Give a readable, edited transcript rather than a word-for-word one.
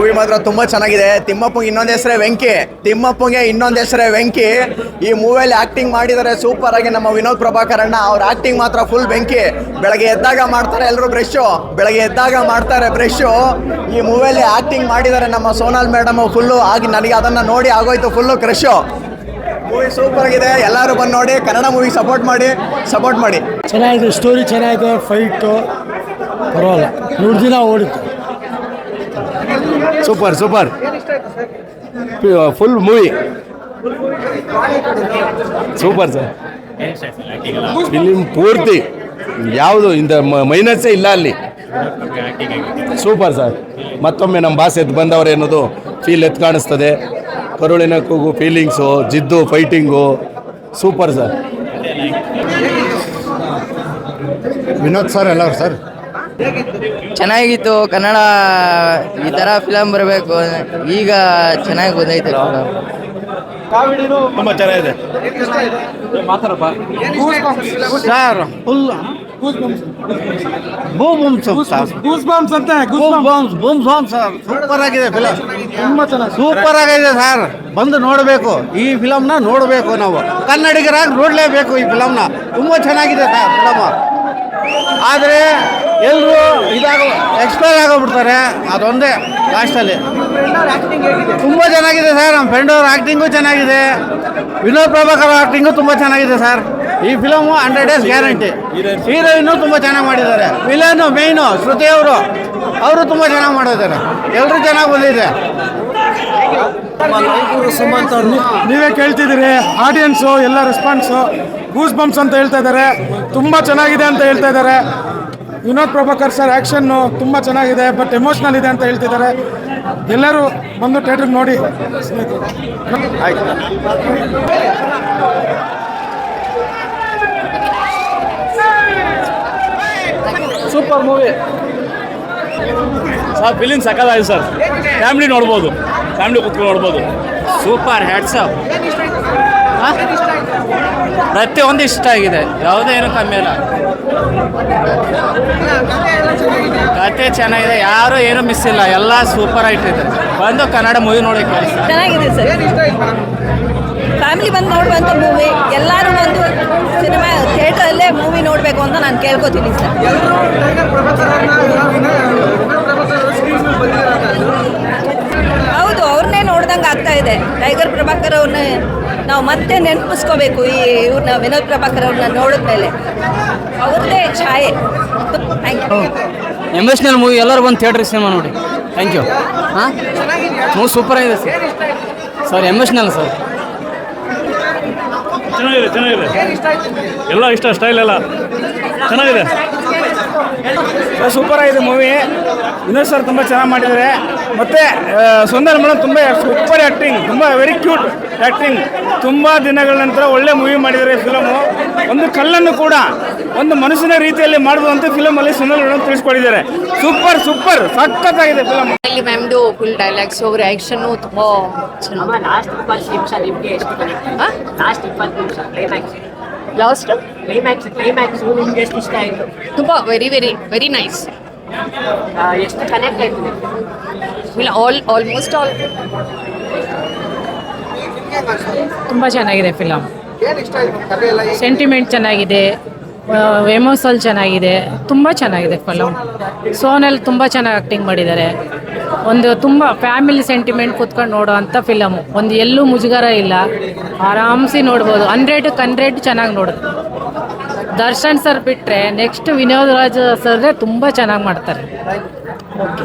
Movie ಮಾತ್ರ ತುಂಬ ಚೆನ್ನಾಗಿದೆ. ತಿಮ್ಮಪ್ಪಂಗೆ ಇನ್ನೊಂದು ಹೆಸರೇ ವೆಂಕಿ. ತಿಮ್ಮಪ್ಪಂಗೆ ಇನ್ನೊಂದು ಹೆಸರೇ ವೆಂಕಿ. ಈ ಮೂವಿಯಲ್ಲಿ ಆ್ಯಕ್ಟಿಂಗ್ ಮಾಡಿದ್ದಾರೆ ಸೂಪರ್ ಆಗಿ ನಮ್ಮ ವಿನೋದ್ ಪ್ರಭಾಕರ್ ಅಣ್ಣ. ಅವ್ರ ಆ್ಯಕ್ಟಿಂಗ್ ಮಾತ್ರ ಫುಲ್ ಬೆಂಕಿ. ಬೆಳಗ್ಗೆ ಎದ್ದಾಗ ಮಾಡ್ತಾರೆ ಎಲ್ಲರೂ ಬ್ರಷು, ಬೆಳಗ್ಗೆ ಎದ್ದಾಗ ಮಾಡ್ತಾರೆ ಬ್ರಷು. ಈ ಮೂವಿಯಲ್ಲಿ ಆ್ಯಕ್ಟಿಂಗ್ ಮಾಡಿದ್ದಾರೆ ನಮ್ಮ ಸೋನಾಲ್ ಮೇಡಮ್ ಫುಲ್ಲು ಆಗಿ. ನನಗೆ ಅದನ್ನು ನೋಡಿ ಆಗೋಯ್ತು ಫುಲ್ಲು ಕ್ರಶು. ಮೂವಿ ಸೂಪರ್ ಆಗಿದೆ, ಎಲ್ಲರೂ ಬಂದು ನೋಡಿ. ಕನ್ನಡ ಮೂವಿಗೆ ಸಪೋರ್ಟ್ ಮಾಡಿ. ಚೆನ್ನಾಗಿದೆ, ಸ್ಟೋರಿ ಚೆನ್ನಾಗಿದೆ, ಫೈಟು ಪರವಾಗಿಲ್ಲ, 100 ದಿನ ಓಡಿತ್ತು. Super full movie super sir. Film ಪೂರ್ತಿ ಯಾವುದು ಇಂದ ಮೈನಸ್ಸೇ ಇಲ್ಲ ಅಲ್ಲಿ. Super sir. ಮತ್ತೊಮ್ಮೆ ನಮ್ಮ ಬಾಸ್ ಎದ್ದು ಬಂದವರು ಅನ್ನೋದು ಫೀಲ್ ಎತ್ತು ಕಾಣಿಸ್ತದೆ. ಕರುಳಿನ ಕೂಗು, ಫೀಲಿಂಗ್ಸು, ಜಿದ್ದು, fighting super sir. Vinod sir ಎಲ್ಲರೂ ಸರ್ ಚೆನ್ನಾಗಿತ್ತು. ಕನ್ನಡ ಈ ಥರ ಫಿಲಮ್ ಬರಬೇಕು. ಈಗ ಚೆನ್ನಾಗಿ ಬಂದೈತೆ ತುಂಬ ಚೆನ್ನಾಗಿದೆ ಸರ್. ಫುಲ್ ಸೂಪರ್ ಆಗಿದೆ ಫಿಲಮ್, ತುಂಬ ಚೆನ್ನಾಗಿ ಸೂಪರ್ ಆಗಿದೆ ಸರ್. ಬಂದು ನೋಡಬೇಕು, ಈ ಫಿಲಮ್ನ ನೋಡಬೇಕು. ನಾವು ಕನ್ನಡಿಗರಾಗಿ ನೋಡಲೇಬೇಕು ಈ ಫಿಲಮ್ನ. ತುಂಬ ಚೆನ್ನಾಗಿದೆ ಸರ್ ಫಿಲಮ್. ಆದರೆ ಎಲ್ಲರೂ ಎಕ್ಸ್ಪೈರ್ ಆಗೋಗ್ಬಿಡ್ತಾರೆ, ಅದೊಂದೇ ಲಾಸ್ಟಲ್ಲಿ. ತುಂಬ ಚೆನ್ನಾಗಿದೆ ಸರ್. ನಮ್ಮ ಫ್ರೆಂಡ್ ಅವ್ರ ಆ್ಯಕ್ಟಿಂಗು ಚೆನ್ನಾಗಿದೆ, ವಿನೋದ್ ಪ್ರಭಾಕರ್ ಆ್ಯಕ್ಟಿಂಗು ತುಂಬ ಚೆನ್ನಾಗಿದೆ ಸರ್. ಈ ಫಿಲಮು 100 days ಗ್ಯಾರಂಟಿ. ಹೀರೋಯಿನ್ನು ತುಂಬ ಚೆನ್ನಾಗಿ ಮಾಡಿದ್ದಾರೆ. ವಿಲನ್ನು ಮೇಯ್ನು ಶ್ರುತಿ ಅವರು ತುಂಬ ಚೆನ್ನಾಗಿ ಮಾಡಿದ್ದಾರೆ. ಎಲ್ಲರೂ ಚೆನ್ನಾಗಿ ಬಂದಿದೆ. ನೀವೇ ಕೇಳ್ತಿದ್ದೀರಿ, ಆಡಿಯನ್ಸು ಎಲ್ಲ ರೆಸ್ಪಾನ್ಸು ಗೂಸ್ ಬಂಪ್ಸ್ ಅಂತ ಹೇಳ್ತಾ ಇದ್ದಾರೆ. ತುಂಬ ಚೆನ್ನಾಗಿದೆ ಅಂತ ಹೇಳ್ತಾ ಇದ್ದಾರೆ. ವಿನೋದ್ ಪ್ರಭಾಕರ್ ಸರ್ ಆ್ಯಕ್ಷನ್ನು ತುಂಬ ಚೆನ್ನಾಗಿದೆ, ಬಟ್ ಎಮೋಷ್ನಲ್ ಇದೆ ಅಂತ ಹೇಳ್ತಿದ್ದಾರೆ. ಎಲ್ಲರೂ ಬಂದು ಥಿಯೇಟ್ರಿಗೆ ನೋಡಿ. Super movie sir. ಫಿಲಿಮ್ ಸಕ್ಕತ್ತಾಗಿದೆ ಸರ್. ಫ್ಯಾಮಿಲಿ ನೋಡ್ಬೋದು, ಫ್ಯಾಮಿಲಿ ಕೂತ್ಕೊಂಡು ನೋಡ್ಬೋದು. Super hats off. ಪ್ರತಿಯೊಂದು ಇಷ್ಟ ಆಗಿದೆ, ಯಾವುದೇ ಏನೂ ಕಮ್ಮಿ ಇಲ್ಲ. ಕತೆ ಚೆನ್ನಾಗಿದೆ, ಯಾರು ಏನೂ ಮಿಸ್ ಇಲ್ಲ, ಎಲ್ಲ ಸೂಪರ್ ಆಗಿದೆ. ಬಂದು ಕನ್ನಡ ಮೂವಿ ನೋಡಿ. ಚೆನ್ನಾಗಿದೆ ಸರ್. ಫ್ಯಾಮಿಲಿ ಬಂದು ನೋಡುವಂಥ ಮೂವಿ. ಎಲ್ಲರೂ ಬಂದು ಸಿನಿಮಾ ಥಿಯೇಟ್ರಲ್ಲೇ ಮೂವಿ ನೋಡಬೇಕು ಅಂತ ನಾನು ಕೇಳ್ಕೊತೀನಿ ಸರ್. ಹೌದು, ಅವ್ರನ್ನೇ ನೋಡ್ದಂಗೆ ಆಗ್ತಾ ಇದೆ. ಟೈಗರ್ ಪ್ರಭಾಕರ್ ಅವ್ರನ್ನೇ ನಾವು ಮತ್ತೆ ನೆನಪಿಸ್ಕೋಬೇಕು. ಇವ್ರನ್ನ ವಿನೋದ್ ಪ್ರಭಾಕರ್ ಅವ್ರನ್ನ ನೋಡಿದ್ಮೇಲೆ ಅವ್ರದ್ದೇ ಛಾಯೆ. Thank you. ಎಮೋಷ್ನಲ್ ಮೂವಿ, ಎಲ್ಲರೂ ಬಂದು ಥಿಯೇಟ್ರ್ ಸಿನಿಮಾ ನೋಡಿ. Thank you. ಹಾಂ, ಮೂವಿ ಸೂಪರ್ ಆಗಿದೆ ಸರ್. Emotional sir. ಚೆನ್ನಾಗಿದೆ ಎಲ್ಲ ಇಷ್ಟ, ಸ್ಟೈಲ್ ಎಲ್ಲ ಚೆನ್ನಾಗಿದೆ. ಸೂಪರ್ ಆಗಿದೆ ಮೂವಿ. ವಿನೋದ್ ಸರ್ ತುಂಬ ಚೆನ್ನಾಗಿ ಮಾಡಿದ್ದಾರೆ. ಮತ್ತು ಸುಂದರ್ ಮೇಡಮ್ ತುಂಬ ಸೂಪರ್ ಆ್ಯಕ್ಟಿಂಗ್, ತುಂಬ ವೆರಿ ಕ್ಯೂಟ್ ಆ್ಯಕ್ಟಿಂಗ್. ತುಂಬ ದಿನಗಳ ನಂತರ ಒಳ್ಳೆ ಮೂವಿ ಮಾಡಿದ್ದಾರೆ. ಫಿಲಮು ಒಂದು ಕಲ್ಲನ್ನು ಕೂಡ ಒಂದು ಮನುಷ್ಯನ ರೀತಿಯಲ್ಲಿ ಮಾಡ್ಬೋದು ಅಂತ ಫಿಲಮಲ್ಲಿ ಸುಂದರ್ ಮೇಡಮ್ ತಿಳಿಸ್ಕೊಟ್ಟಿದ್ದಾರೆ. ಸೂಪರ್ ಸಖತ್ತಾಗಿದೆ ಫಿಲಮ್. ಇಲ್ಲಿ ಮ್ಯಾಮ್ದು ಫುಲ್ ಡೈಲಾಗ್ಸ್, ಅವ್ರ ಆ್ಯಕ್ಷನ್ನು ತುಂಬ ಚೆನ್ನಾಗಿ. ಲಾಸ್ಟ್ ಕ್ಲೈಮ್ಯಾಕ್ಸ್ ನಿಮ್ಗೆ ಎಷ್ಟು ಇಷ್ಟ ಆಯಿತು? ತುಂಬ ವೆರಿ ನೈಸ್. ಎಷ್ಟು ಕನೆಕ್ಟ್ ಆಯಿತು? ಇಲ್ಲ, ಆಲ್ಮೋಸ್ಟ್ ಆಲ್. ತುಂಬ ಚೆನ್ನಾಗಿದೆ ಫಿಲಮ್. ಸೆಂಟಿಮೆಂಟ್ ಚೆನ್ನಾಗಿದೆ, ಎಮೋಷನಲ್ ಚೆನ್ನಾಗಿದೆ, ತುಂಬ ಚೆನ್ನಾಗಿದೆ ಫಿಲಮ್. ಸೋನಲ್ ತುಂಬ ಚೆನ್ನಾಗಿ ಆ್ಯಕ್ಟಿಂಗ್ ಮಾಡಿದ್ದಾರೆ. ಒಂದು ತುಂಬ ಫ್ಯಾಮಿಲಿ ಸೆಂಟಿಮೆಂಟ್ ಕೂತ್ಕೊಂಡು ನೋಡೋ ಅಂಥ ಫಿಲಮು. ಒಂದು ಎಲ್ಲೂ ಮುಜುಗರ ಇಲ್ಲ, ಆರಾಮ್ಸಿ ನೋಡ್ಬೋದು. 100ಕ್ಕೆ 100 ಚೆನ್ನಾಗಿ ನೋಡೋದು. ದರ್ಶನ್ ಸರ್ ಬಿಟ್ಟರೆ ನೆಕ್ಸ್ಟ್ ವಿನೋದ್ ರಾಜ್ ಸರ್ರೆ ತುಂಬ ಚೆನ್ನಾಗಿ ಮಾಡ್ತಾರೆ. ಓಕೆ.